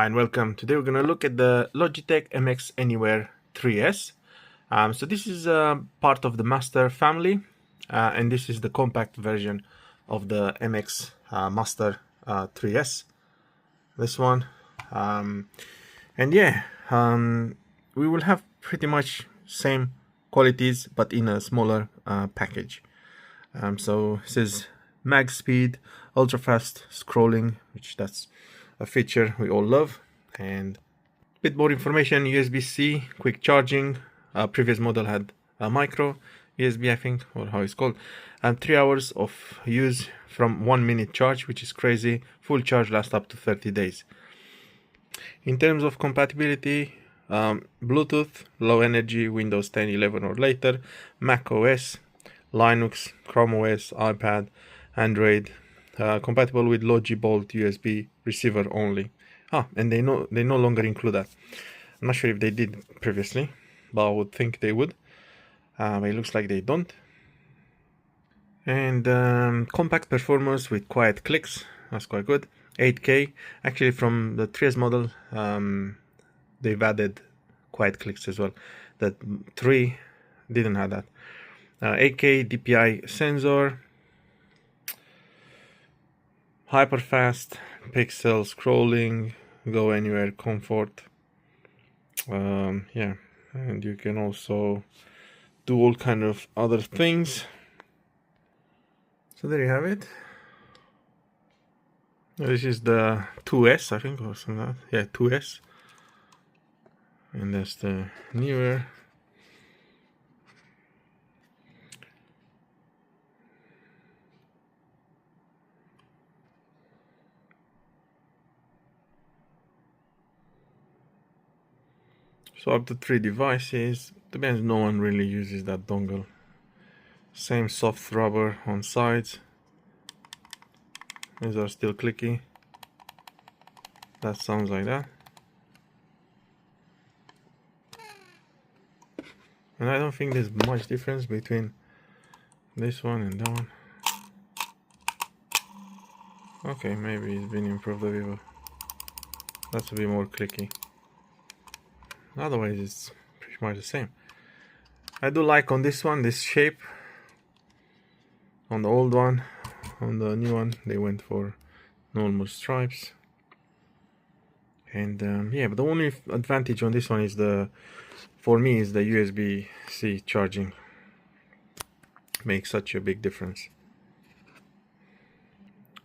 And welcome. Today we're going to look at the Logitech MX Anywhere 3S. So this is part of the Master family, and this is the compact version of the MX Master 3S. This one, and yeah, we will have pretty much same qualities but in a smaller package. So this is mag speed, ultra fast scrolling, which that's a feature we all love, and a bit more information. USB-C, quick charging. Previous model had a micro USB, I think, or how it's called, and 3 hours of use from 1 minute charge, which is crazy. Full charge lasts up to 30 days. In terms of compatibility, Bluetooth, low energy, Windows 10, 11 or later, Mac OS, Linux, Chrome OS, iPad, Android, compatible with Logibolt USB receiver only. And they no longer include that. I'm not sure if they did previously, but I would think they would. But it looks like they don't. And compact performance with quiet clicks. That's quite good. 8K. Actually, from the 3S model, they've added quiet clicks as well. The 3 didn't have that. 8K DPI sensor. Hyper fast pixel scrolling, go anywhere comfort. Yeah, and you can also do all kind of other things. So there you have it. This is the 2S, I think, or something like that. Yeah, 2S. And that's the newer. So up to 3 devices. To be honest, no one really uses that dongle. Same soft rubber on sides. These are still clicky. That sounds like that. And I don't think there's much difference between this one and that one. Okay, maybe it's been improved a bit. That's a bit more clicky. Otherwise it's pretty much the same. I do like on this one this shape. On the old one, on the new one they went for normal stripes. And yeah, but the only advantage on this one is for me is the USB-C charging. Makes such a big difference.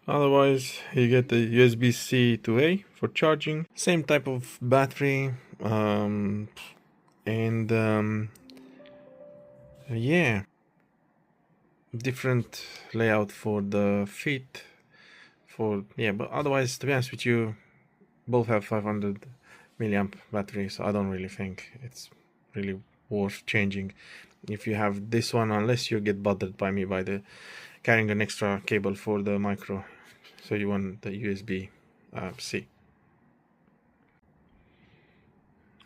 Otherwise you get the USB-C to A for charging, same type of battery, yeah, different layout for the feet, but otherwise, to be honest with you, both have 500 milliamp battery, so I don't really think it's really worth changing if you have this one, unless you get bothered by me by the carrying an extra cable for the micro, so you want the USB-C.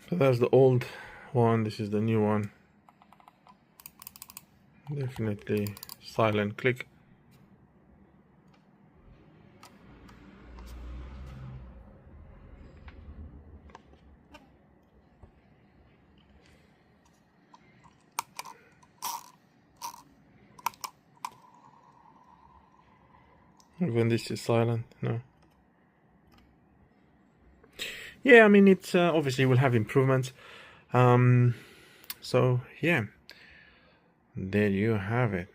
So that's the old one, this is the new one. Definitely silent click. Even this is silent, no. Yeah, I mean, it's obviously will have improvements. So yeah, there you have it.